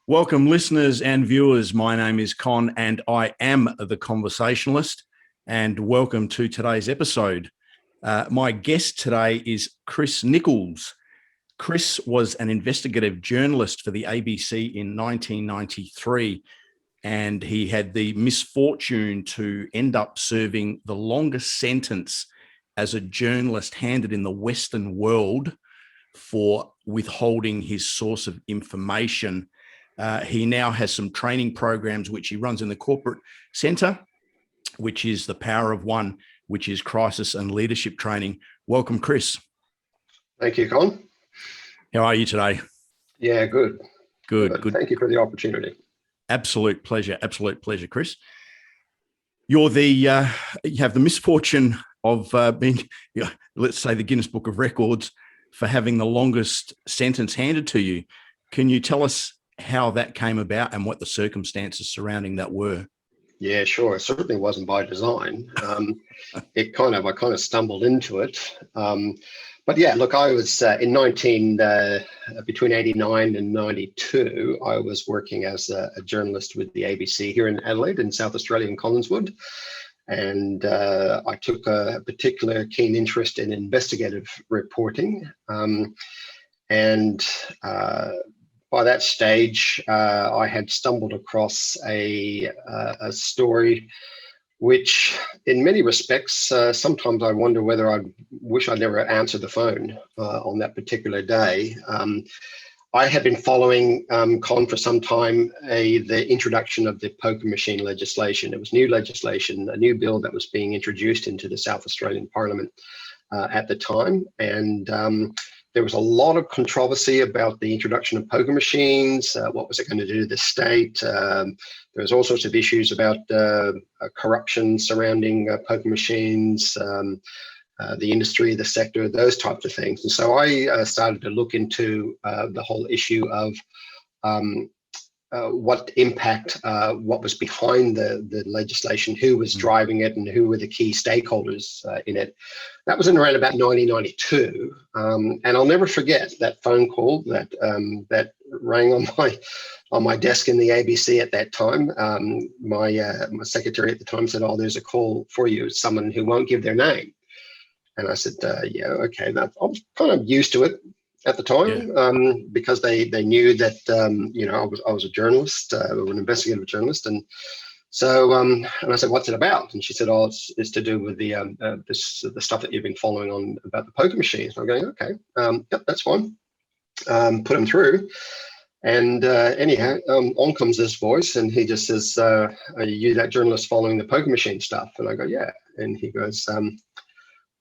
Welcome, listeners and viewers. My name is Con, and I am the Conversationalist. And welcome to today's episode. My guest today is Chris Nicholls. Chris was an investigative journalist for the ABC in 1993, and he had the misfortune to end up serving the longest sentence as a journalist handed in the Western world for withholding his source of information. He now has some training programs which he runs in the corporate centre, which is the Power of One, which is crisis and leadership training. Welcome, Chris. Thank you, Con. How are you today? Yeah, good. Good. Thank you for the opportunity. Absolute pleasure, Chris. You have the misfortune of being, let's say, the Guinness Book of Records for having the longest sentence handed to you. Can you tell us how that came about and what the circumstances surrounding that were? Yeah, sure. It certainly wasn't by design. I kind of stumbled into it. But yeah, look, I was between 89 and 92, I was working as a journalist with the ABC here in Adelaide, in South Australia, in Collinswood. And I took a particular keen interest in investigative reporting. By that stage, I had stumbled across a story which, in many respects, sometimes I wonder whether I wish I'd never answered the phone on that particular day. I had been following, Con, for some time, the introduction of the poker machine legislation. It was new legislation, a new bill that was being introduced into the South Australian Parliament at the time. And there was a lot of controversy about the introduction of poker machines. What was it going to do to the state? There was all sorts of issues about corruption surrounding poker machines, the industry, the sector, those types of things. And so I started to look into the whole issue of what impact, what was behind the legislation, who was driving it, and who were the key stakeholders in it. That was in around about 1992, and I'll never forget that phone call that rang on my desk in the ABC at that time. My secretary at the time said, "Oh, there's a call for you, someone who won't give their name." And I said, "Yeah, okay." I was kind of used to it at the time, because they knew that I was a journalist, an investigative journalist, and so and I said, "What's it about?" And she said, "Oh, it's to do with the stuff that you've been following on about the poker machines." And I'm going, "Okay, yep, that's fine." Put him through, and anyhow, on comes this voice, and he just says, "Are you that journalist following the poker machine stuff?" And I go, "Yeah." And he goes,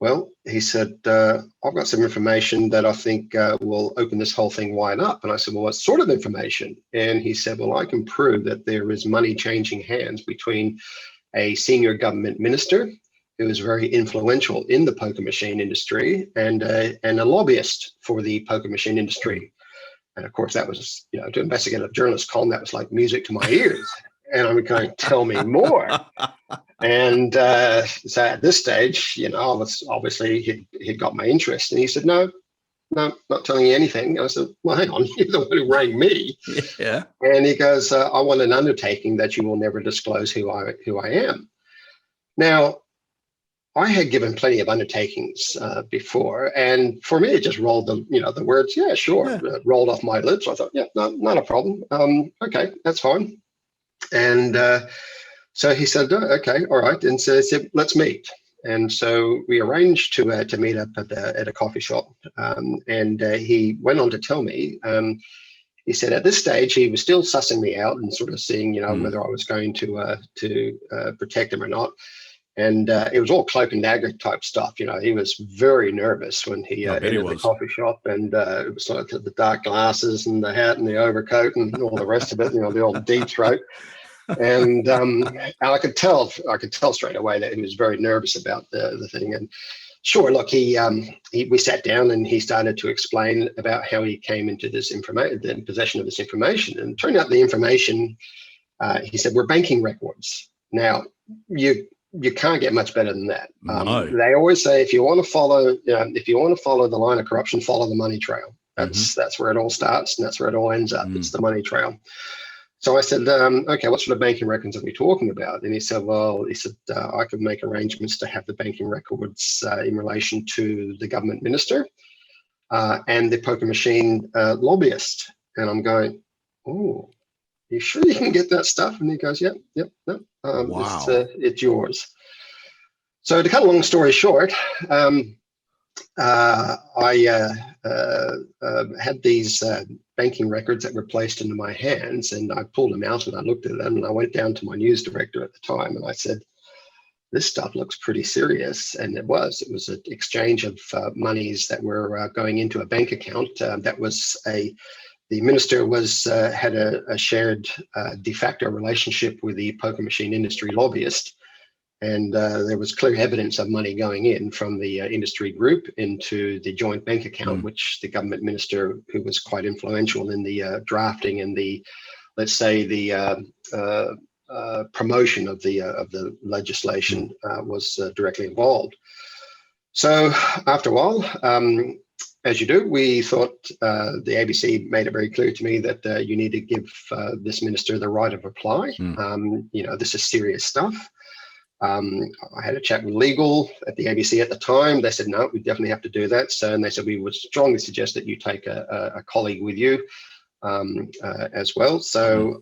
"Well," he said, "I've got some information that I think will open this whole thing wide up." And I said, "Well, what sort of information?" And he said, "Well, I can prove that there is money changing hands between a senior government minister who is very influential in the poker machine industry and a lobbyist for the poker machine industry." And of course, that was, to investigative journalist, Con, that was like music to my ears. And I'm going, "Tell me more." And so at this stage, I was obviously, he'd got my interest. And he said, no, not telling you anything. I said, "Well, hang on, you're the one who rang me." Yeah. And he goes, "I want an undertaking that you will never disclose who I am." Now, I had given plenty of undertakings before, and for me, it just rolled the words, "Yeah, sure," rolled off my lips. I thought, "Yeah, no, not a problem. Okay, that's fine." And so he said, "Okay, all right." And so he said, "Let's meet." And so we arranged to meet up at a coffee shop. And he went on to tell me, he said at this stage, he was still sussing me out and sort of seeing, whether I was going to protect him or not. And it was all cloak and dagger type stuff. He was very nervous when he entered the coffee shop, and it was like the dark glasses and the hat and the overcoat and all the rest of it, the old deep throat. And I could tell straight away that he was very nervous about the thing. And sure, look, we sat down and he started to explain about how he came into this the possession of this information. And it turned out the information, he said, were banking records. Now, you can't get much better than that. No. They always say if you want to follow the line of corruption, follow the money trail. That's where it all starts, and that's where it all ends up. It's the money trail. So I said, okay, what sort of banking records are we talking about? And he said, I could make arrangements to have the banking records in relation to the government minister and the poker machine lobbyist. And I'm going, oh, you sure you can get that stuff? And he goes, yep. Wow. It's yours. So to cut a long story short, I had these banking records that were placed into my hands, and I pulled them out and I looked at them, and I went down to my news director at the time and I said, this stuff looks pretty serious. And it was an exchange of monies that were going into a bank account. The minister had a shared de facto relationship with the poker machine industry lobbyist. And there was clear evidence of money going in from the industry group into the joint bank account, which the government minister, who was quite influential in the drafting and the promotion of the legislation, was directly involved. So after a while, as you do, we thought the ABC made it very clear to me that you need to give this minister the right of reply. This is serious stuff. I had a chat with legal at the ABC at the time. They said, no, we definitely have to do that. And they said, we would strongly suggest that you take a colleague with you as well. So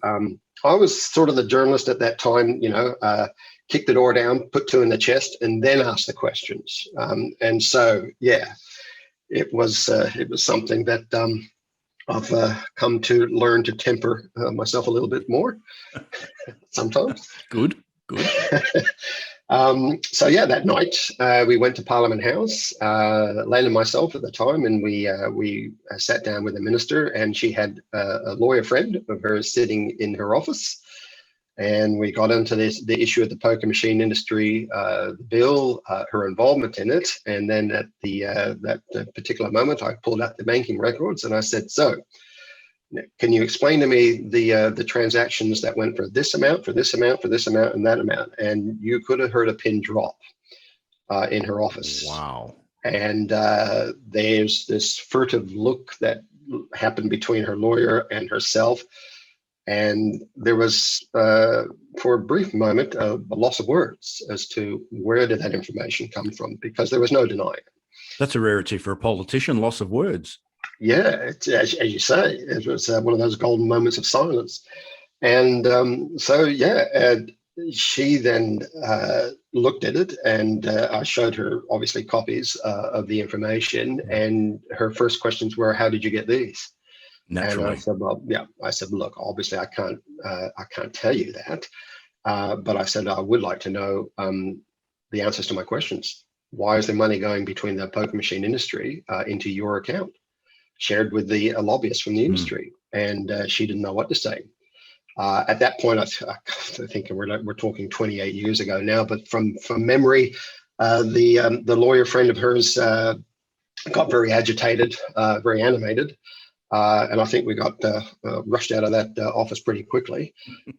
I was sort of the journalist at that time, kick the door down, put two in the chest, and then ask the questions. And so, yeah, it was something that I've come to learn to temper myself a little bit more sometimes. Good. So yeah, that night we went to Parliament House, Layla and myself at the time, and we sat down with the minister, and she had a lawyer friend of hers sitting in her office, and we got into the issue of the poker machine industry bill, her involvement in it, and then at that particular moment, I pulled out the banking records and I said, so, can you explain to me the transactions that went for this amount, for this amount, for this amount, and that amount? And you could have heard a pin drop in her office. Wow. And there's this furtive look that happened between her lawyer and herself. And there was, for a brief moment, a loss of words as to where did that information come from, because there was no denying it. That's a rarity for a politician, loss of words. Yeah, it's, as you say, it was one of those golden moments of silence. And she then looked at it, and I showed her obviously copies of the information, and her first questions were, how did you get these? Naturally. And I said, well, yeah, look, obviously I can't tell you that, but I said, I would like to know the answers to my questions. Why is the money going between the poker machine industry into your account, shared with the lobbyist from the industry? And she didn't know what to say. At that point, I think we're talking 28 years ago now, but from memory, the lawyer friend of hers got very agitated, very animated, and I think we got rushed out of that office pretty quickly.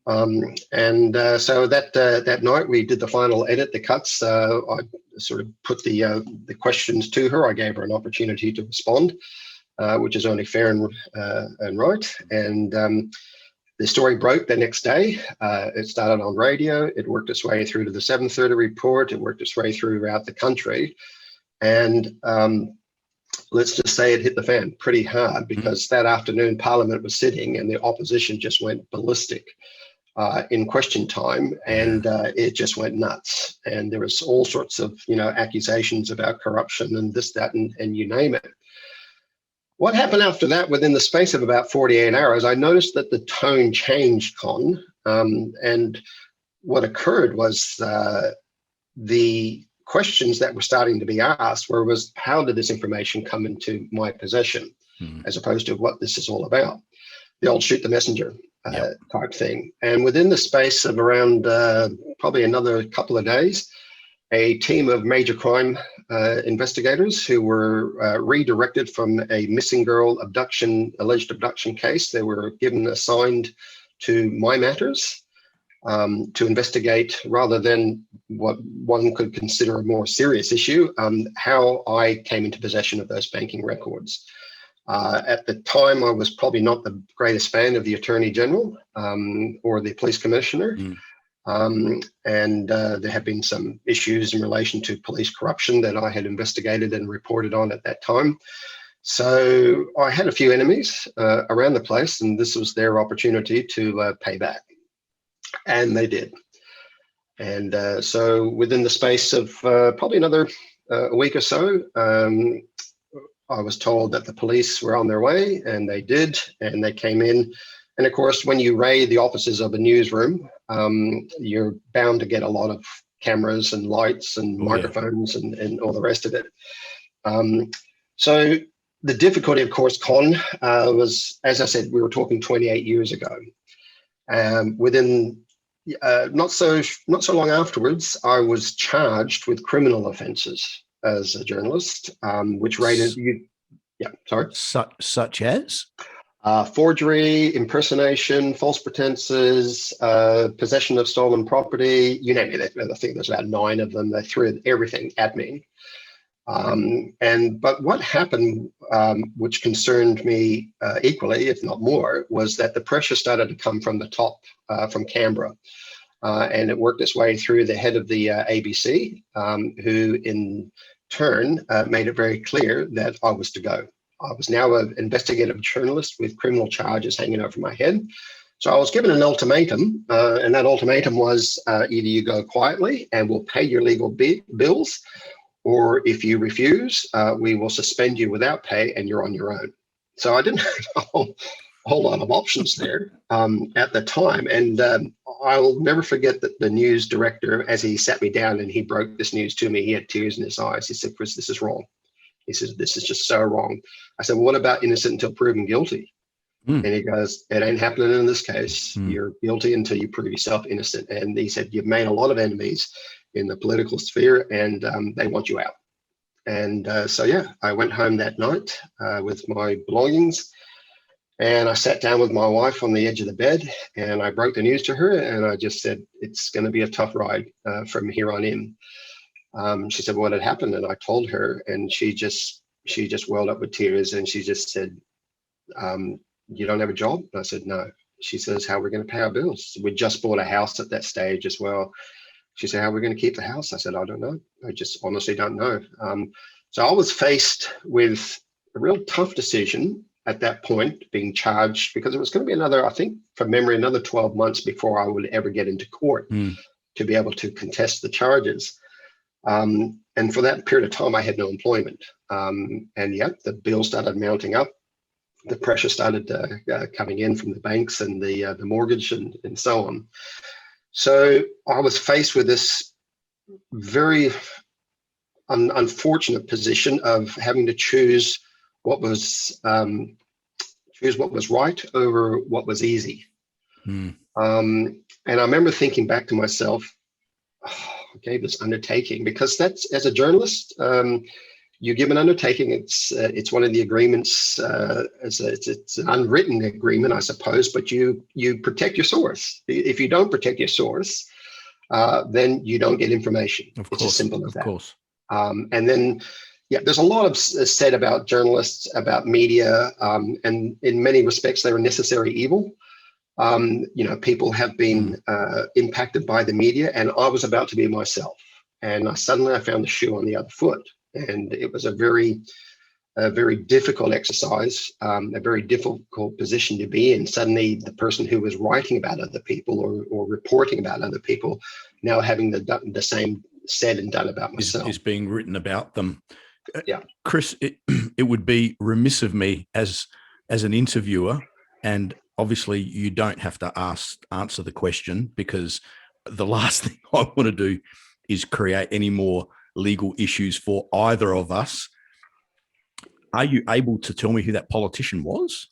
So that night we did the final edit, the cuts. I sort of put the questions to her. I gave her an opportunity to respond, which is only fair and right. And the story broke the next day. It started on radio. It worked its way through to the 7:30 report. It worked its way throughout the country. And let's just say it hit the fan pretty hard, because that afternoon Parliament was sitting and the opposition just went ballistic in question time, and it just went nuts. And there was all sorts of accusations about corruption and this, that, and you name it. What happened after that, within the space of about 48 hours, I noticed that the tone changed, Con. And what occurred was the questions that were starting to be asked was how did this information come into my possession, as opposed to what this is all about. The old shoot the messenger type thing. And within the space of around probably another couple of days, a team of major crime investigators who were redirected from a missing girl alleged abduction case. They were assigned to my matters to investigate, rather than what one could consider a more serious issue, how I came into possession of those banking records. At the time, I was probably not the greatest fan of the Attorney General or the Police Commissioner. And there have been some issues in relation to police corruption that I had investigated and reported on at that time. So I had a few enemies around the place, and this was their opportunity to pay back. And they did. And so within the space of probably another a week or so, I was told that the police were on their way, and they did, and they came in. And of course, when you raid the offices of a newsroom, you're bound to get a lot of cameras and lights and microphones and all the rest of it. So the difficulty, of course, Con, was, as I said, we were talking 28 years ago. Within not so long afterwards, I was charged with criminal offences as a journalist, which rated you. Yeah, sorry. Such as? Forgery, impersonation, false pretenses, possession of stolen property, you name it. I think there's about 9 of them. They threw everything at me. But what happened, which concerned me equally, if not more, was that the pressure started to come from the top, from Canberra. And it worked its way through the head of the ABC, who in turn made it very clear that I was to go. I was now an investigative journalist with criminal charges hanging over my head. So I was given an ultimatum, and that ultimatum was either you go quietly and we'll pay your legal bills, or if you refuse, we will suspend you without pay and you're on your own. So I didn't have a whole lot of options there at the time. And I'll never forget that the news director, as he sat me down and he broke this news to me, he had tears in his eyes. He said, "Chris, this is wrong." He says, "This is just so wrong." I said, "Well, what about innocent until proven guilty?" And he goes, "It ain't happening in this case. You're guilty until you prove yourself innocent." And he said, "You've made a lot of enemies in the political sphere, and they want you out." And so, yeah, I went home that night with my belongings, and I sat down with my wife on the edge of the bed, and I broke the news to her, and I just said, "It's going to be a tough ride from here on in." She said, "What had happened?" And I told her, and she just welled up with tears, and she just said, "You don't have a job?" And I said, "No." She says, "How are we going to pay our bills?" We just bought a house at that stage as well. She said, "How are we going to keep the house?" I said, "I don't know. I just honestly don't know." So I was faced with a real tough decision at that point, being charged, because it was going to be another, I think from memory, another 12 months before I would ever get into court to be able to contest the charges. And for that period of time, I had no employment. And yet the bill started mounting up. The pressure started coming in from the banks and the mortgage and so on. So I was faced with this very unfortunate position of having to choose what was right over what was easy. And I remember thinking back to myself, I gave this undertaking, because that's, as a journalist, you give an undertaking. It's one of the agreements. It's an unwritten agreement, I suppose, but you protect your source. If you don't protect your source, then you don't get information. It's as simple as that. Of course. And then, yeah, there's a lot of said about journalists, about media, and in many respects, they're a necessary evil. People have been impacted by the media, and I was about to be myself. And suddenly I found the shoe on the other foot. And it was a very difficult exercise, a very difficult position to be in. Suddenly the person who was writing about other people or reporting about other people now having the same said and done about myself is being written about them. Yeah, Chris, it would be remiss of me as an interviewer, and obviously you don't have to answer the question, because the last thing I want to do is create any more legal issues for either of us. Are you able to tell me who that politician was?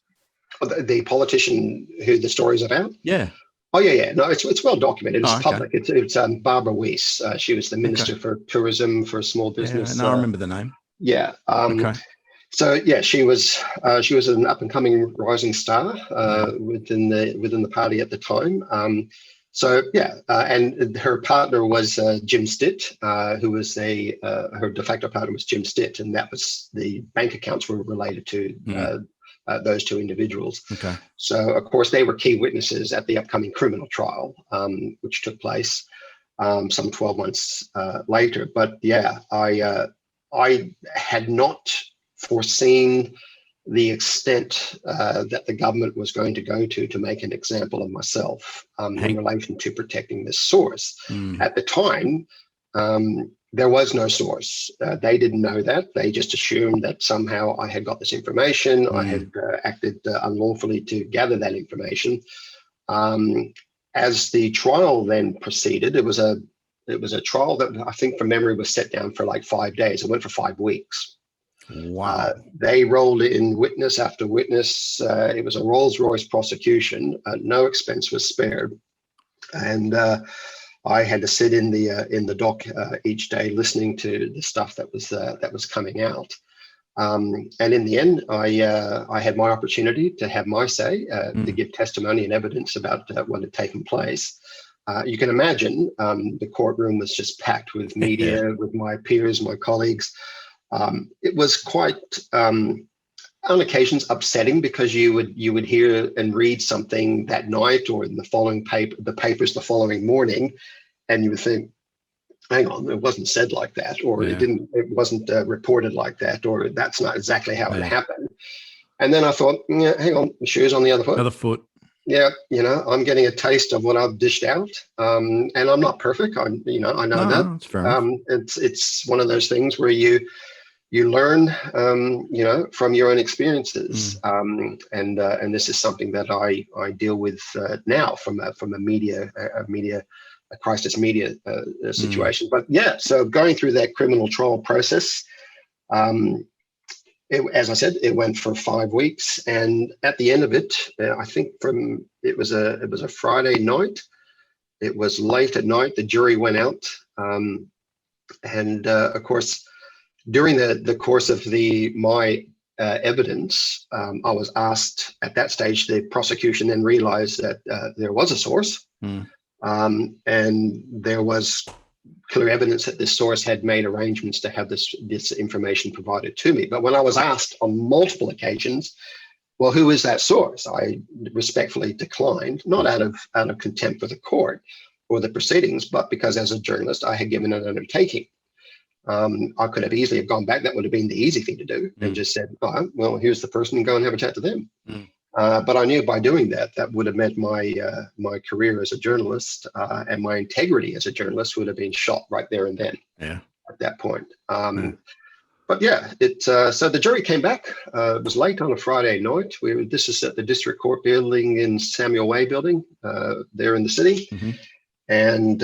The politician who the story's about? Yeah. Oh, yeah. No, it's well documented. It's public. Okay. It's Barbara Weiss. She was the Minister for Tourism for Small Business. Yeah, no, I remember the name. Yeah. Okay. So yeah, she was an up and coming rising star within the party at the time. So yeah, and her partner was Jim Stitt, who was her de facto partner was Jim Stitt, and that was the bank accounts were related to those two individuals. Okay. So of course they were key witnesses at the upcoming criminal trial, which took place some 12 months later. But yeah, I had not foreseen the extent that the government was going to go to make an example of myself in relation to protecting this source. At the time, there was no source. They didn't know that. They just assumed that somehow I had got this information. I had acted unlawfully to gather that information. As the trial then proceeded, it was a trial that I think from memory was set down for like 5 days. It went for 5 weeks. Wow. They rolled in witness after witness. It was a Rolls-Royce prosecution. No expense was spared. And I had to sit in the dock each day listening to the stuff that was coming out. And in the end, I had my opportunity to have my say, to give testimony and evidence about what had taken place. You can imagine the courtroom was just packed with media, with my peers, my colleagues. It was quite, on occasions, upsetting because you would hear and read something that night or in the papers the following morning, and you would think, hang on, it wasn't said like that, or it wasn't reported like that, or that's not exactly how it happened. And then I thought, hang on, the shoe's on the other foot. Other foot. Yeah, I'm getting a taste of what I've dished out, and I'm not perfect. I know that. That's fair enough. It's one of those things where you learn, from your own experiences, and this is something that I deal with now from a crisis media situation. But yeah, so going through that criminal trial process, as I said, it went for 5 weeks, and at the end of it, I think it was a Friday night. It was late at night. The jury went out, and of course, during the course of my evidence, I was asked at that stage. The prosecution then realized that there was a source, and there was clear evidence that this source had made arrangements to have this information provided to me. But when I was asked on multiple occasions, well, who is that source? I respectfully declined, not out of contempt for the court or the proceedings, but because as a journalist, I had given an undertaking. I could have easily have gone back. That would have been the easy thing to do, and just said, oh, well, here's the person, and go and have a chat to them. But I knew by doing that would have meant my career as a journalist and my integrity as a journalist would have been shot right there and then. At that point. But yeah, so the jury came back. It was late on a Friday night. This is at the district court building in Samuel Way building there in the city, and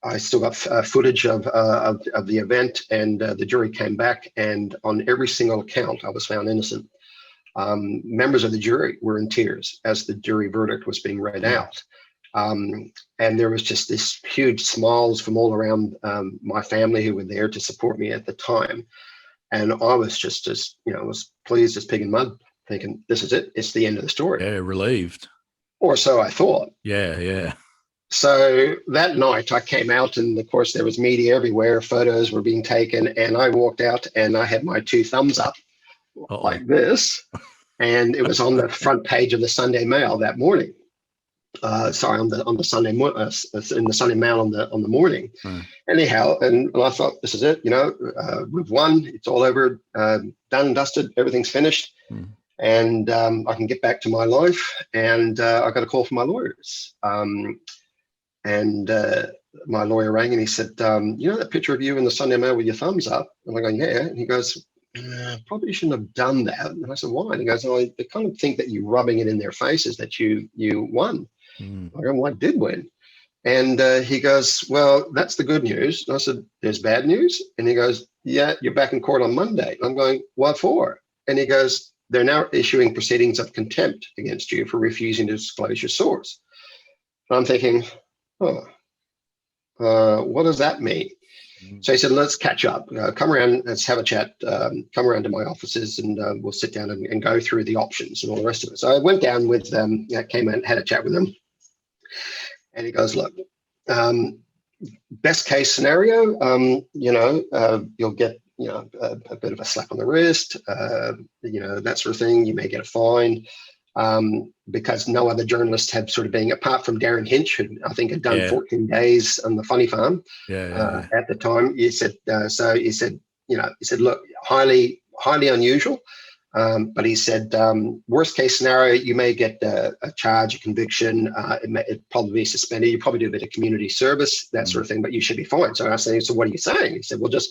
I still got footage of the event, and the jury came back, and on every single account, I was found innocent. Members of the jury were in tears as the jury verdict was being read out. And there was just this huge smiles from all around my family who were there to support me at the time. And I was just was pleased as pig in mud, thinking, this is it. It's the end of the story. Yeah, relieved. Or so I thought. Yeah. So that night I came out, and of course there was media everywhere. Photos were being taken, and I walked out and I had my 2 thumbs up like this. And it was on the front page of the Sunday Mail that morning. On the Sunday in the Sunday Mail on the morning. Anyhow, and I thought, this is it. We've won. It's all over. Done and dusted. Everything's finished, and I can get back to my life. And I got a call from my lawyers, and my lawyer rang and he said, that picture of you in the Sunday Mail with your thumbs up? And I'm going, yeah. And he goes, probably shouldn't have done that. And I said, why? And he goes, oh, they kind of think that you're rubbing it in their faces that you won. I go, well, I did win. And he goes, well, that's the good news. And I said, there's bad news? And he goes, yeah, you're back in court on Monday. I'm going, what for? And he goes, they're now issuing proceedings of contempt against you for refusing to disclose your source. And I'm thinking, what does that mean? So he said, let's catch up. Come around, let's have a chat. Come around to my offices, and we'll sit down and go through the options and all the rest of it. So I went down with them, came and had a chat with them. And he goes, look, best case scenario, you'll get, a bit of a slap on the wrist, that sort of thing. You may get a fine, because no other journalists have sort of been, apart from Darren Hinch, who I think had done 14 days on the Funny Farm at the time. He said, look, highly, highly unusual. But he said, worst case scenario, you may get a charge, a conviction. It'd probably be suspended. You probably do a bit of community service, that sort of thing, but you should be fine. So I said, so what are you saying? He said, well, just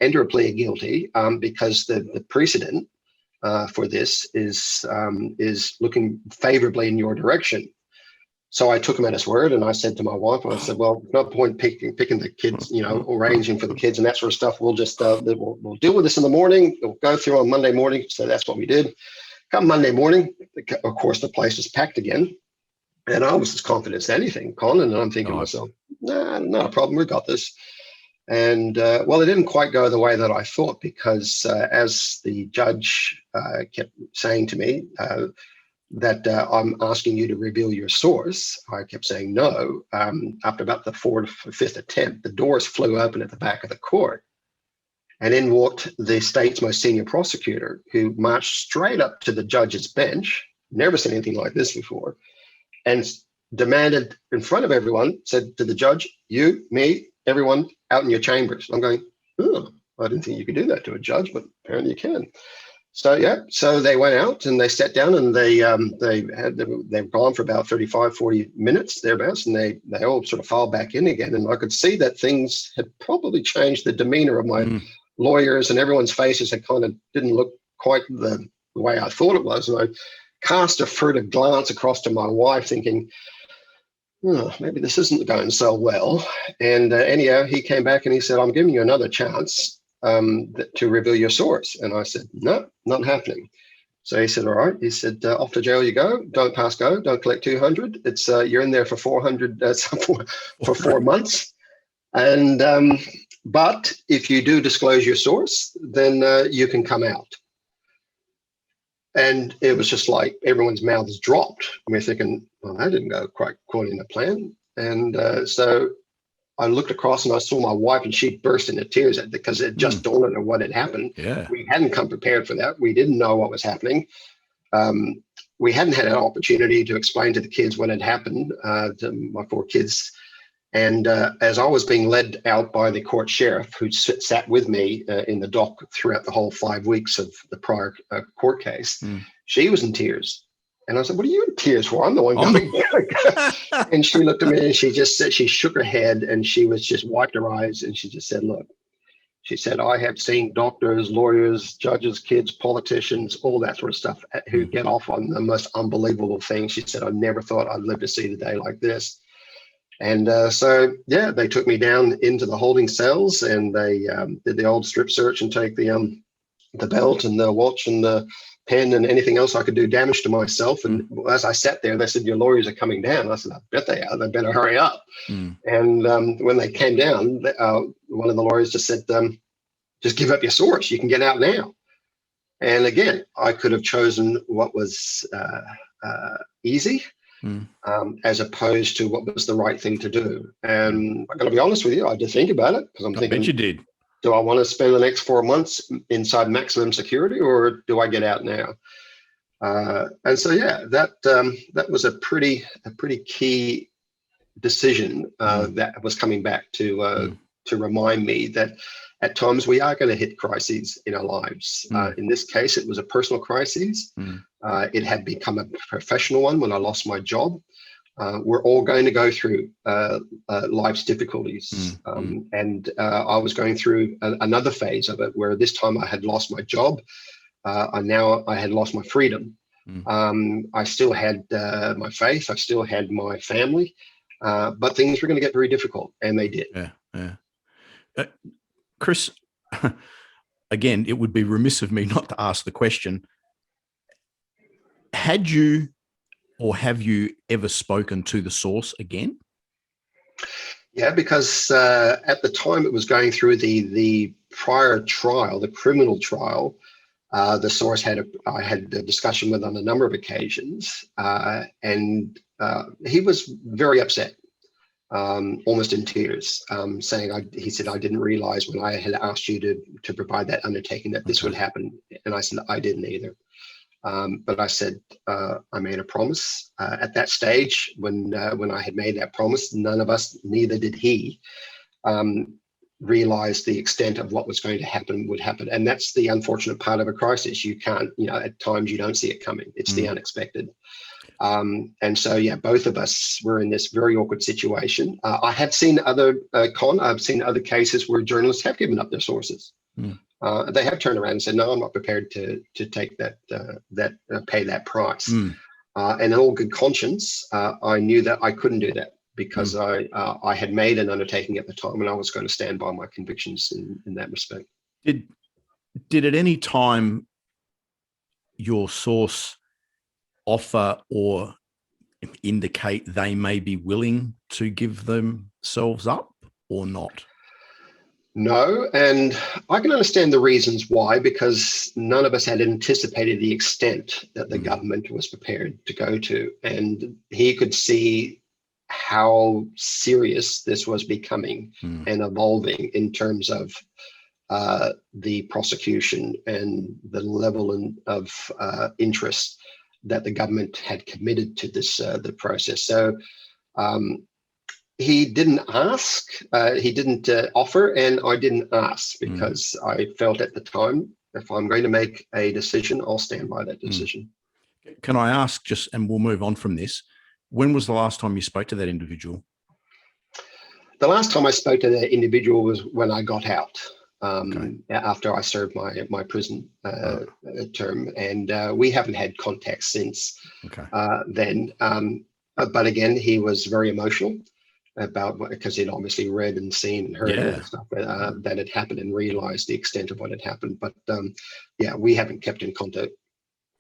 enter a plea of guilty, because the precedent for this is looking favorably in your direction. So I took him at his word, and I said to my wife, I said, well, no point picking the kids, arranging for the kids and that sort of stuff. We'll just, we'll deal with this in the morning. We'll go through on Monday morning. So that's what we did. Come Monday morning, of course, the place was packed again. And I was as confident as anything, Con, and I'm thinking to myself, nah, not a problem. We've got this. And well, it didn't quite go the way that I thought, because as the judge kept saying to me, that I'm asking you to reveal your source, I kept saying no. After about the fourth or fifth attempt, the doors flew open at the back of the court. And in walked the state's most senior prosecutor, who marched straight up to the judge's bench, never seen anything like this before, and demanded in front of everyone, said to the judge, you, me, everyone out in your chambers. I'm going, oh, I didn't think you could do that to a judge, but apparently you can. So they went out and they sat down, and they were gone for about 35, 40 minutes thereabouts, and they all sort of filed back in again. And I could see that things had probably changed. The demeanor of my lawyers and everyone's faces had kind of didn't look quite the way I thought it was. And I cast a furtive glance across to my wife, thinking, oh, maybe this isn't going so well. And anyhow, he came back and he said, I'm giving you another chance to reveal your source. And I said, no, not happening. So he said, all right. He said, off to jail you go. Don't pass go. Don't collect 200. It's you're in there for 400 for 4 months. And but if you do disclose your source, then you can come out. And it was just like everyone's mouths dropped. And we're thinking, well, that didn't go quite according to plan. And so I looked across and I saw my wife, and she burst into tears because it just dawned on her what had happened. Yeah. We hadn't come prepared for that. We didn't know what was happening. We hadn't had an opportunity to explain to the kids what had happened, to my 4 kids. And as I was being led out by the court sheriff, who sat with me in the dock throughout the whole 5 weeks of the prior court case, she was in tears. And I said, what are you in tears for? I'm the one going. And she looked at me and she just said, she shook her head and she was just wiped her eyes. And she just said, look, she said, I have seen doctors, lawyers, judges, kids, politicians, all that sort of stuff who get off on the most unbelievable things. She said, I never thought I'd live to see the day like this. And so, yeah, they took me down into the holding cells, and they did the old strip search and take the belt and the watch and the pen and anything else I could do damage to myself. And as I sat there, they said, your lawyers are coming down. I said, I bet they are. They better hurry up. And when they came down, one of the lawyers just said, just give up your source. You can get out now. And again, I could have chosen what was easy, as opposed to what was the right thing to do. And I'm going to be honest with you, I did think about it, because I'm thinking, bet you did. Do I want to spend the next 4 months inside maximum security, or do I get out now? And so, yeah, that was a pretty key decision that was coming back to remind me that at times we are going to hit crises in our lives. In this case, it was a personal crisis. It had become a professional one when I lost my job. We're all going to go through life's difficulties. And I was going through another phase of it, where this time I had lost my job. And now I had lost my freedom. I still had my faith. I still had my family. But things were going to get very difficult, and they did. Yeah. Chris, again, it would be remiss of me not to ask the question. Had you or have you ever spoken to the source again? Yeah, because at the time it was going through the prior trial, the criminal trial, The source I had a discussion with on a number of occasions, and he was very upset, almost in tears, saying, he said, I didn't realize when I had asked you to provide that undertaking that this would happen. And I said, I didn't either. But I said, I made a promise at that stage. When I had made that promise, none of us, neither did he, realize the extent of what was going to happen would happen. And that's the unfortunate part of a crisis. You can't, at times you don't see it coming. It's the unexpected. And so, both of us were in this very awkward situation. I have seen I've seen other cases where journalists have given up their sources. They have turned around and said, no, I'm not prepared to take pay that price. And in all good conscience, I knew that I couldn't do that, because I had made an undertaking at the time, and I was going to stand by my convictions in that respect. Did at any time your source offer or indicate they may be willing to give themselves up or not? No, and I can understand the reasons why, because none of us had anticipated the extent that the government was prepared to go to, and he could see how serious this was becoming and evolving in terms of the prosecution and the level of interest that the government had committed to this the process. So he didn't ask, he didn't offer, and I didn't ask, because I felt at the time, if I'm going to make a decision, I'll stand by that decision. Can I ask, and we'll move on from this, when was the last time you spoke to that individual? The last time I spoke to that individual was when I got out, after I served my prison term, and we haven't had contact since then. But again, he was very emotional about because he'd obviously read and seen and heard all the stuff that had happened and realized the extent of what had happened. But we haven't kept in contact.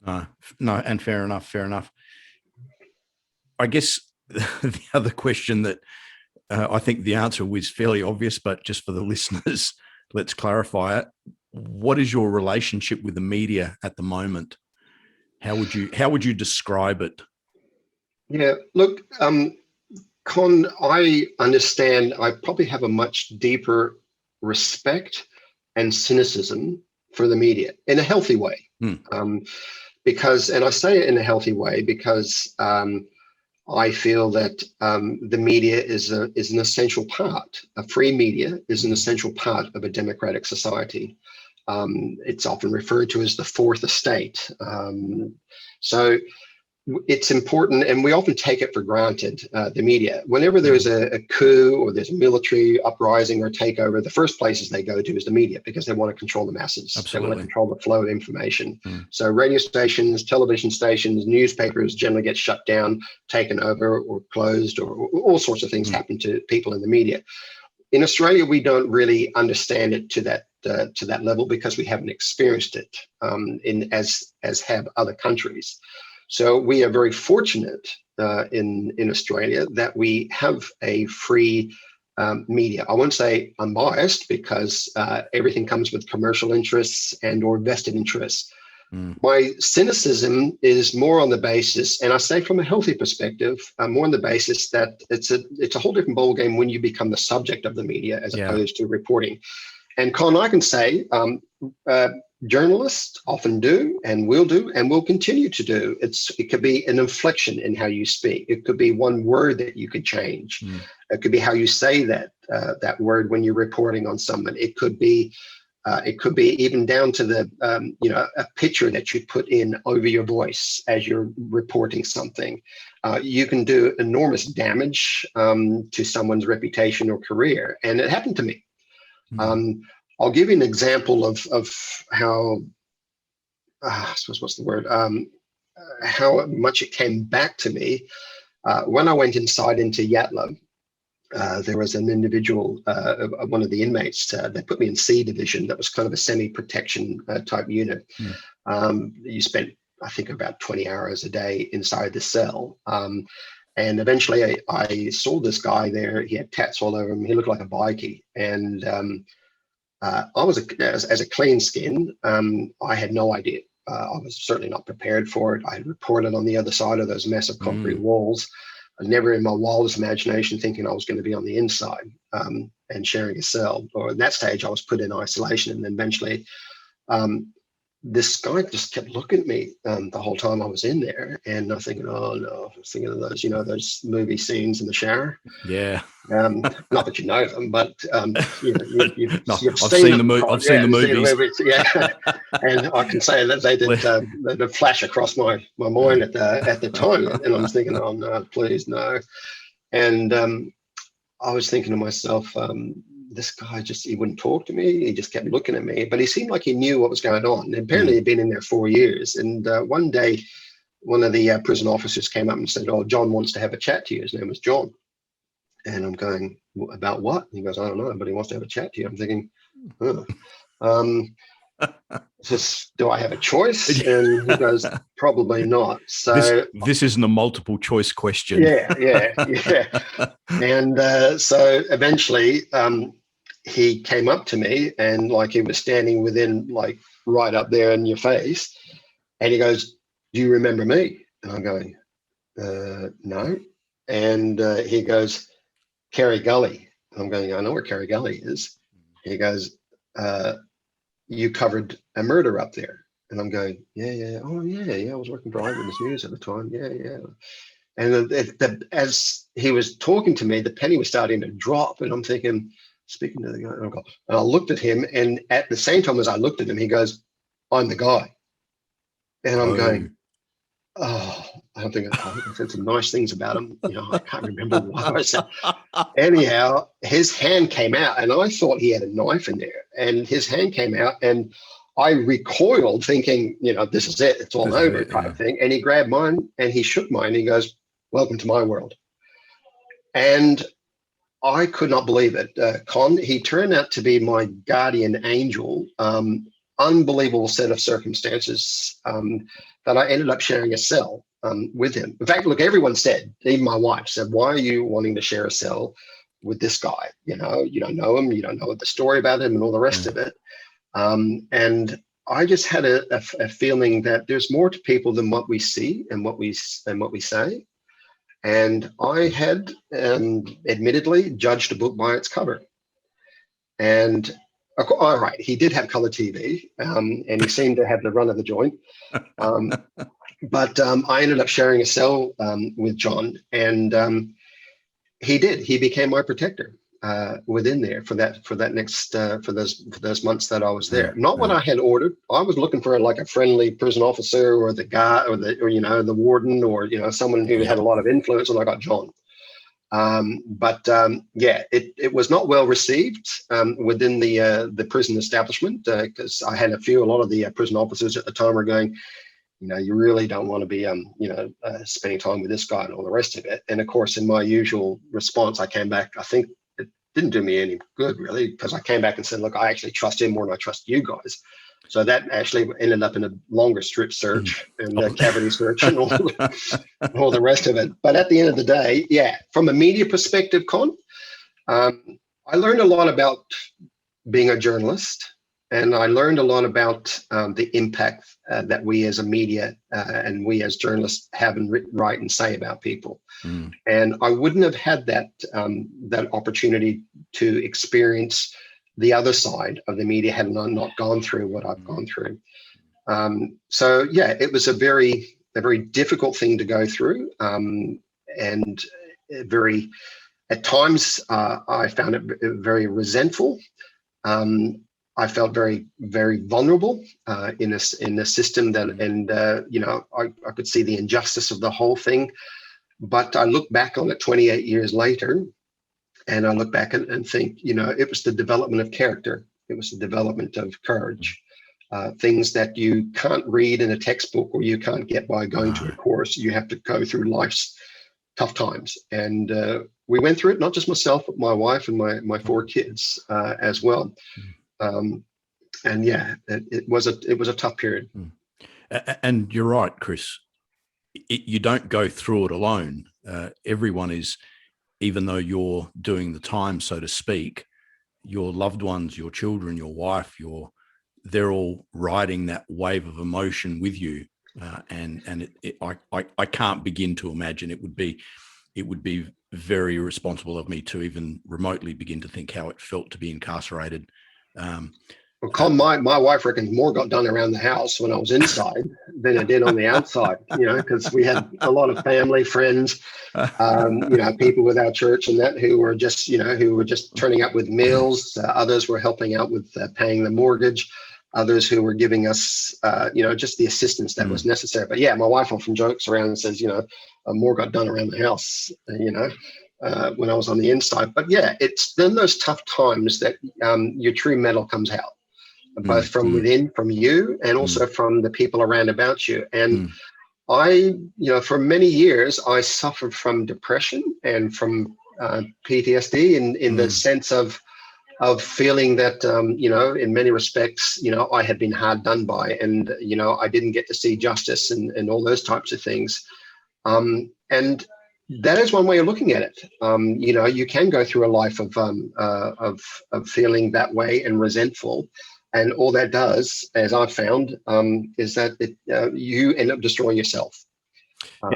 No, and fair enough. I guess the other question that I think the answer was fairly obvious, but just for the listeners, let's clarify it. What is your relationship with the media at the moment? How would you describe it? Yeah, look, Con, I understand I probably have a much deeper respect and cynicism for the media in a healthy way. Because, and I say it in a healthy way because I feel that the media is an essential part. A free media is an essential part of a democratic society. It's often referred to as the fourth estate. So it's important, and we often take it for granted, the media. Whenever there's a coup or there's a military uprising or takeover, the first places they go to is the media, because they want to control the masses. Absolutely. They want to control the flow of information. So radio stations, television stations, newspapers generally get shut down, taken over, or closed, or all sorts of things happen to people in the media. In Australia, we don't really understand it to that level because we haven't experienced it as have other countries. So we are very fortunate in Australia that we have a free media. I won't say unbiased, because everything comes with commercial interests and or vested interests. My cynicism is more on the basis, and I say from a healthy perspective, more on the basis that it's a whole different ballgame when you become the subject of the media as opposed to reporting. And Con, I can say, journalists often do and will continue to do. It could be an inflection in how you speak. It could be one word that you could change. It could be how you say that word when you're reporting on someone. It could be even down to the a picture that you put in over your voice as you're reporting something. You can do enormous damage to someone's reputation or career, and it happened to me. I'll give you an example of how, I suppose, what's the word? How much it came back to me. When I went inside into Yatala, there was an individual, one of the inmates, they put me in C division. That was kind of a semi-protection type unit. You spent, I think, about 20 hours a day inside the cell. And eventually I saw this guy there. He had tats all over him. He looked like a bikie. And I was as a clean skin. I had no idea. I was certainly not prepared for it. I had reported on the other side of those massive concrete walls. I never in my wildest imagination thinking I was going to be on the inside and sharing a cell. Or at that stage, I was put in isolation, and then eventually this guy just kept looking at me the whole time I was in there, and I'm thinking, oh no, I was thinking of those, those movie scenes in the shower. Yeah. Not that you know them, but you've No, seen I've seen them. I've seen the movies. Yeah, and I can say that they did flash across my mind at the time, and I was thinking, oh no, please no. And I was thinking to myself, this guy he wouldn't talk to me. He just kept looking at me, but he seemed like he knew what was going on. And apparently he'd been in there 4 years. And one day, one of the prison officers came up and said, oh, John wants to have a chat to you. His name was John. And I'm going, about what? And he goes, I don't know, but he wants to have a chat to you. I'm thinking, do I have a choice? And he goes, probably not. So this isn't a multiple choice question. Yeah. And so eventually he came up to me, and like he was standing within, like right up there in your face. And he goes, do you remember me? And I'm going, no. And he goes, Kerry Gully. I'm going, I know where Kerry Gully is. He goes, you covered a murder up there. And I'm going, yeah. Oh, yeah. I was working for Eyewitness News at the time. Yeah. And as he was talking to me, the penny was starting to drop. And I'm thinking, speaking to the guy, and I looked at him. And at the same time as I looked at him, he goes, I'm the guy. And I'm going, oh, I'm thinking, I said some nice things about him. I can't remember what I said. Anyhow, his hand came out, and I thought he had a knife in there. And his hand came out, and I recoiled, thinking, this is it. It's all over, kind of thing. And he grabbed mine, and he shook mine. And he goes, welcome to my world. And I could not believe it. Con, he turned out to be my guardian angel. Unbelievable set of circumstances that I ended up sharing a cell with him. In fact, look, everyone said, even my wife said, why are you wanting to share a cell with this guy? You don't know him, you don't know the story about him and all the rest of it. And I just had a feeling that there's more to people than what we see and what we say. And I had admittedly judged a book by its cover. And all right, he did have color TV, and he seemed to have the run of the joint. But I ended up sharing a cell with John, and he became my protector within there for those months that I was there. Not what I had ordered. I was looking for like a friendly prison officer or the guy or the warden or someone who had a lot of influence, and I got John. It was not well received within the prison establishment because I had a lot of the prison officers at the time were going, you really don't want to be, spending time with this guy and all the rest of it. And of course, in my usual response, I came back. I think it didn't do me any good really, because I came back and said, look, I actually trust him more than I trust you guys. So that actually ended up in a longer strip search and a cavity search and all the rest of it. But at the end of the day, from a media perspective, Con, I learned a lot about being a journalist, and I learned a lot about the impact that we as a media and we as journalists have and write and say about people. And I wouldn't have had that opportunity to experience the other side of the media had I not gone through what I've gone through. It was a very difficult thing to go through, and at times I found it very resentful. I felt very, very vulnerable in a system I could see the injustice of the whole thing. But I look back on it 28 years later, and I look back and think, it was the development of character. It was the development of courage. Things that you can't read in a textbook or you can't get by going to a course. You have to go through life's tough times. And we went through it, not just myself, but my wife and my 4 kids as well. It was a tough period. And you're right, Chris. You don't go through it alone. Everyone is, even though you're doing the time, so to speak, your loved ones, your children, your wife, they're all riding that wave of emotion with you. I can't begin to imagine it would be very irresponsible of me to even remotely begin to think how it felt to be incarcerated. Well, Con, my wife reckons more got done around the house when I was inside than it did on the outside, because we had a lot of family, friends, people with our church and that who were just turning up with meals. Others were helping out with paying the mortgage. Others who were giving us, just the assistance that was necessary. But yeah, my wife often jokes around and says, more got done around the house, when I was on the inside. But yeah, it's then those tough times that your true mettle comes out, both from within, from you, and also from the people around about you. And I, for many years, I suffered from depression and from PTSD in the sense of feeling that, in many respects, I had been hard done by, and, I didn't get to see justice and all those types of things. And that is one way of looking at it. You can go through a life of feeling that way and resentful. And all that does, as I've found, is that you end up destroying yourself.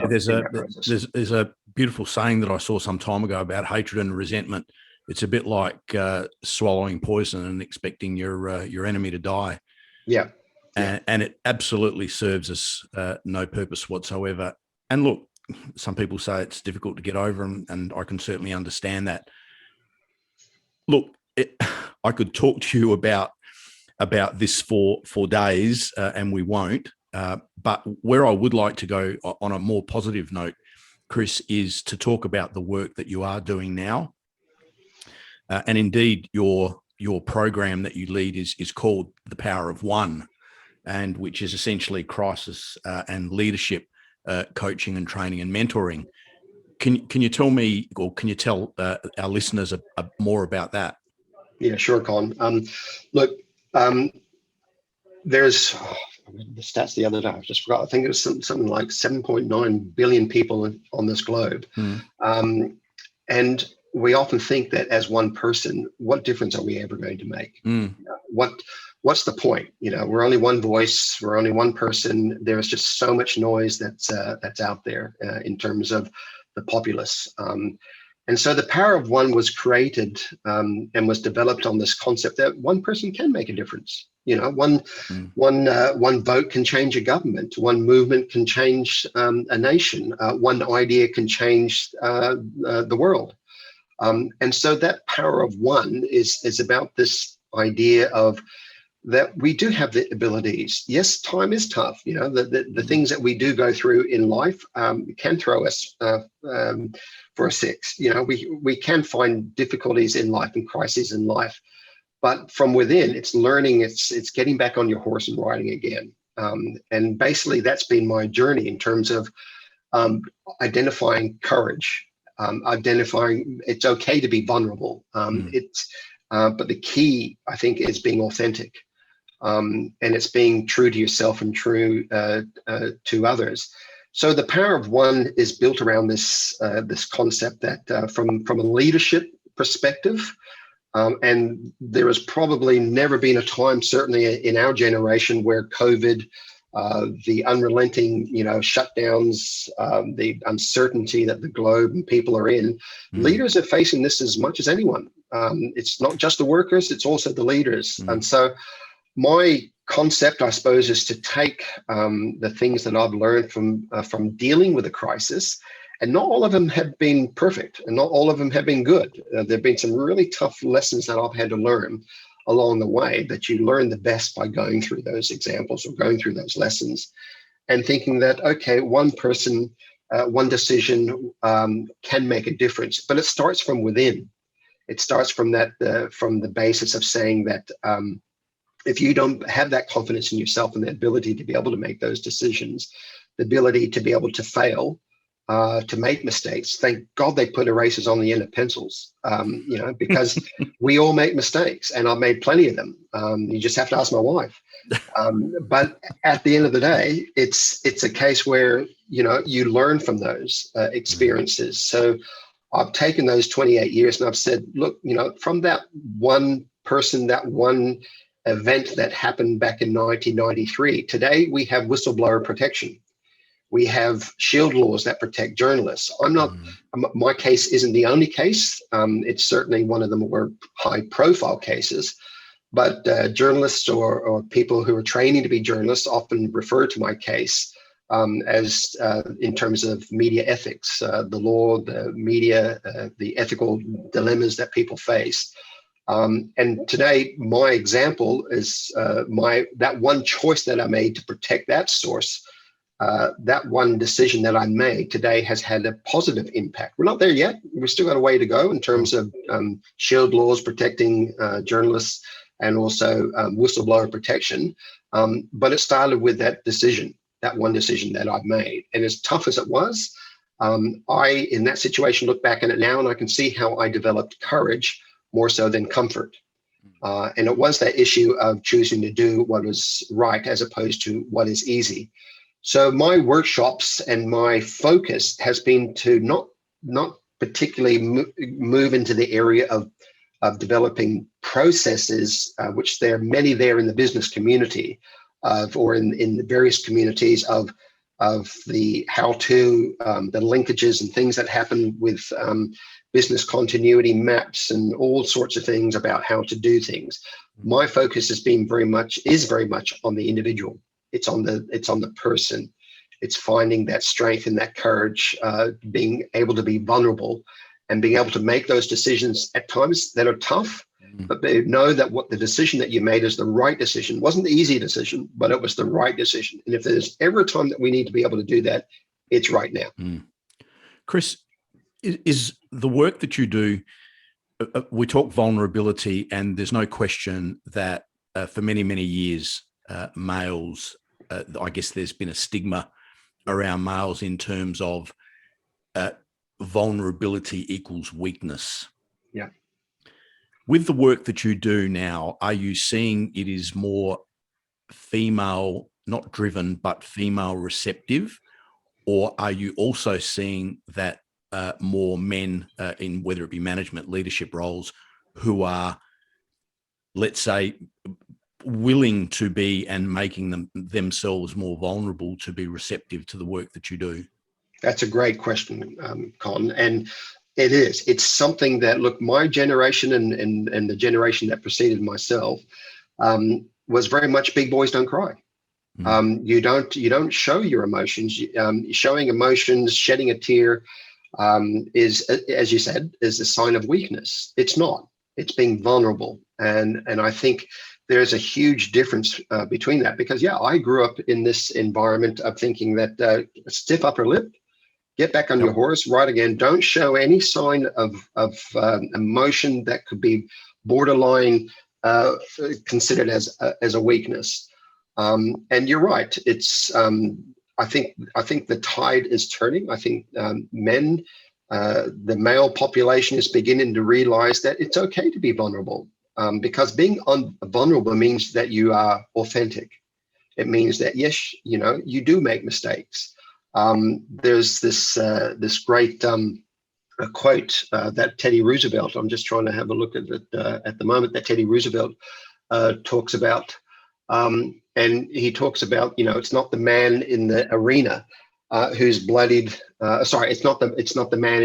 There's a beautiful saying that I saw some time ago about hatred and resentment. It's a bit like swallowing poison and expecting your enemy to die. Yeah. And it absolutely serves us no purpose whatsoever. And look, some people say it's difficult to get over, and I can certainly understand that. Look, I could talk to you about this for days, and we won't. But where I would like to go on a more positive note, Chris, is to talk about the work that you are doing now. And indeed, your program that you lead is called The Power of One, and which is essentially crisis and leadership coaching and training and mentoring. Can you tell me, or can you tell our listeners more about that? Yeah, sure, Con. There's the stats the other day, I just forgot. I think it was something like 7.9 billion people on this globe. And we often think that as one person, what difference are we ever going to make? What's the point? We're only one voice. We're only one person. There's just so much noise that's out there in terms of the populace. And so the Power of One was created and was developed on this concept that one person can make a difference. One vote can change a government. One movement can change a nation. One idea can change the world. And so that Power of One is about this idea of that we do have the abilities. Yes, time is tough. The things that we do go through in life can throw us for a six. We can find difficulties in life and crises in life, but from within, it's learning. It's getting back on your horse and riding again. And basically, that's been my journey in terms of identifying courage, identifying it's okay to be vulnerable. But the key, I think, is being authentic. And it's being true to yourself and true to others. So the Power of One is built around this concept that from a leadership perspective, and there has probably never been a time, certainly in our generation, where COVID, the unrelenting, shutdowns, the uncertainty that the globe and people are in, leaders are facing this as much as anyone. It's not just the workers, it's also the leaders. And so my concept, I suppose, is to take the things that I've learned from dealing with a crisis, and not all of them have been perfect, and not all of them have been good. There have been some really tough lessons that I've had to learn along the way, that you learn the best by going through those examples or going through those lessons and thinking that, okay, one person, one decision can make a difference, but it starts from within. It starts from from the basis of saying that if you don't have that confidence in yourself and the ability to be able to make those decisions, the ability to be able to fail, to make mistakes. Thank God they put erasers on the end of pencils, because we all make mistakes, and I've made plenty of them. You just have to ask my wife. But at the end of the day, it's a case where, you learn from those experiences. So I've taken those 28 years and I've said, look, from that one person, that one event that happened back in 1993, today we have whistleblower protection. We have shield laws that protect journalists. My case isn't the only case. It's certainly one of the more high profile cases, but journalists or people who are training to be journalists often refer to my case as in terms of media ethics, the law, the media, the ethical dilemmas that people face. And today, my example is that one choice that I made to protect that source. That one decision that I made today has had a positive impact. We're not there yet. We've still got a way to go in terms of shield laws protecting journalists and also whistleblower protection. But it started with that decision, that one decision that I've made. And as tough as it was, I, in that situation, look back at it now and I can see how I developed courage more so than comfort. And it was that issue of choosing to do what was right as opposed to what is easy. So my workshops and my focus has been to not particularly move into the area of developing processes, which there are many there in the business community, or in the various communities of the how-to, the linkages and things that happen with business continuity maps and all sorts of things about how to do things. My focus is very much on the individual. It's on the person. It's finding that strength and that courage, being able to be vulnerable and being able to make those decisions at times that are tough, but they know that what the decision that you made is the right decision. It wasn't the easy decision, but it was the right decision. And if there's ever a time that we need to be able to do that, it's right now. Chris, is the work that you do, we talk vulnerability, and there's no question that for many, many years, males, I guess there's been a stigma around males in terms of vulnerability equals weakness. Yeah. With the work that you do now, are you seeing it is more female, not driven, but female receptive? Or are you also seeing that more men in whether it be management, leadership roles who are, let's say, willing to be and making themselves more vulnerable to be receptive to the work that you do? That's a great question, Con. And it's something that, look, my generation and the generation that preceded myself was very much big boys don't cry. You don't show your emotions. Showing emotions, shedding a tear is, as you said, is a sign of weakness. It's not. It's being vulnerable. And I think there's a huge difference between that, because I grew up in this environment of thinking that stiff upper lip, get back on your horse, ride again. Don't show any sign of emotion that could be borderline considered as a weakness. And you're right. It's I think the tide is turning. I think men, the male population, is beginning to realize that it's okay to be vulnerable. Because being vulnerable means that you are authentic. It means that, yes, you do make mistakes. There's this great quote that Teddy Roosevelt, I'm just trying to have a look at it at the moment, that Teddy Roosevelt talks about. And he talks about, it's not the man in the arena who's bloodied. It's not the man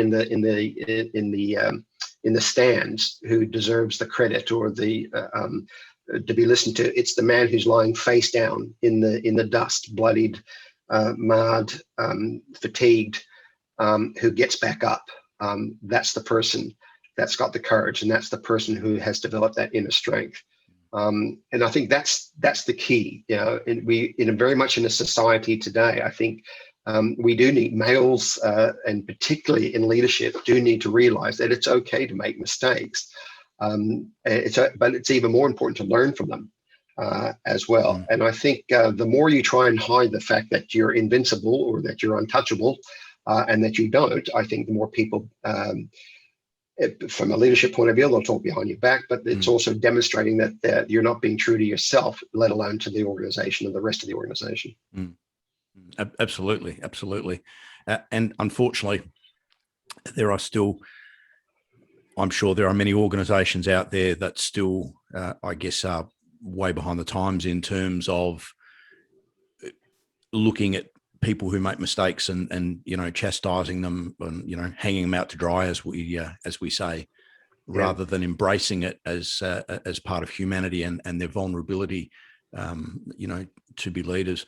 in the stands who deserves the credit or the to be listened to. It's the man who's lying face down in the dust, bloodied, marred, fatigued, who gets back up. That's the person that's got the courage, and that's the person who has developed that inner strength. And I think that's the key. And very much in a society today, I think we do need males, and particularly in leadership, do need to realize that it's okay to make mistakes. But it's even more important to learn from them as well. And I think the more you try and hide the fact that you're invincible or that you're untouchable, and that you don't, I think the more people, from a leadership point of view, they'll talk behind your back, but it's also demonstrating that you're not being true to yourself, let alone to the organization and the rest of the organization. Absolutely. And unfortunately, there are still, I'm sure there are many organisations out there that still, I guess, are way behind the times in terms of looking at people who make mistakes and chastising them and hanging them out to dry, as we say, rather than embracing it as part of humanity and their vulnerability, to be leaders.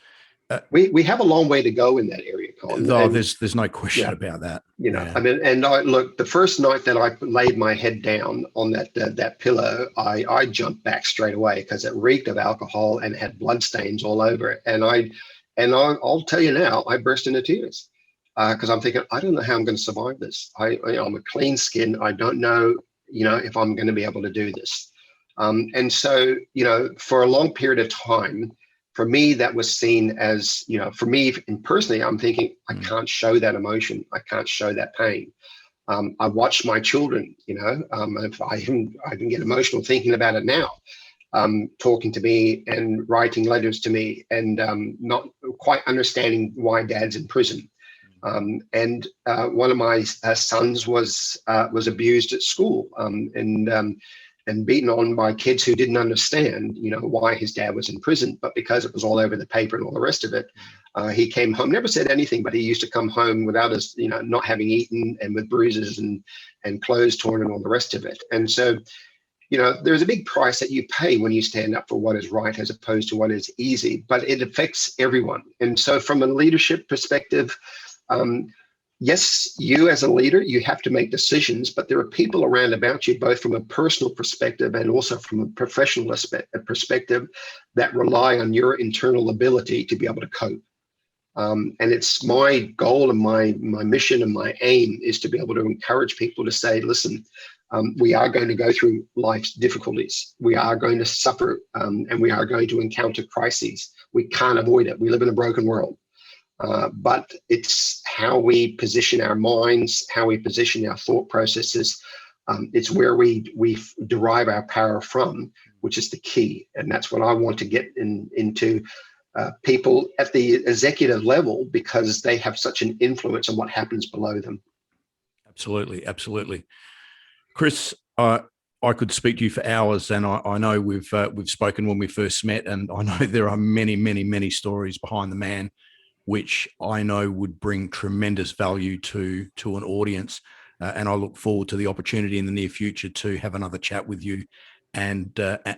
We have a long way to go in that area, Con. There's no question about that. I mean, and look, the first night that I laid my head down on that pillow, I jumped back straight away because it reeked of alcohol and had bloodstains all over it. And I'll tell you now, I burst into tears because I'm thinking, I don't know how I'm going to survive this. I'm a clean skin. I don't know, if I'm going to be able to do this. And so, for a long period of time, for me, that was seen as, for me and personally, I'm thinking, I can't show that emotion. I can't show that pain. I watch my children, I even get emotional thinking about it now, talking to me and writing letters to me and not quite understanding why dad's in prison. And one of my sons was abused at school and beaten on by kids who didn't understand, why his dad was in prison. But because it was all over the paper and all the rest of it, he came home, never said anything, but he used to come home without us, not having eaten and with bruises and clothes torn and all the rest of it. And so, there's a big price that you pay when you stand up for what is right as opposed to what is easy, but it affects everyone. And so from a leadership perspective, yes, you as a leader, you have to make decisions, but there are people around about you, both from a personal perspective and also from a professional perspective, that rely on your internal ability to be able to cope. And it's my goal and my mission and my aim is to be able to encourage people to say, listen, we are going to go through life's difficulties. We are going to suffer and we are going to encounter crises. We can't avoid it. We live in a broken world. But it's how we position our minds, how we position our thought processes. It's where we derive our power from, which is the key. And that's what I want to get into people at the executive level, because they have such an influence on what happens below them. Absolutely. Absolutely. Chris, I could speak to you for hours, and I know we've spoken when we first met, and I know there are many, many, many stories behind the man, which I know would bring tremendous value to an audience. And I look forward to the opportunity in the near future to have another chat with you and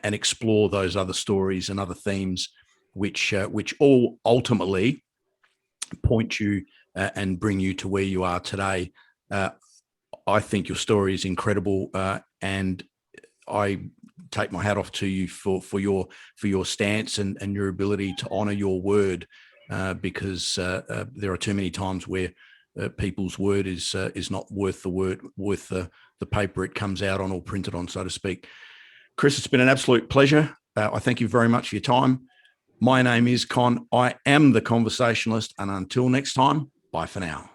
explore those other stories and other themes, which all ultimately point you and bring you to where you are today. I think your story is incredible, and I take my hat off to you for your stance and your ability to honor your word. Because there are too many times where people's word is not worth the paper it comes out on or printed on, so to speak. Chris, it's been an absolute pleasure. I thank you very much for your time. My name is Con. I am the Conversationalist, and until next time, bye for now.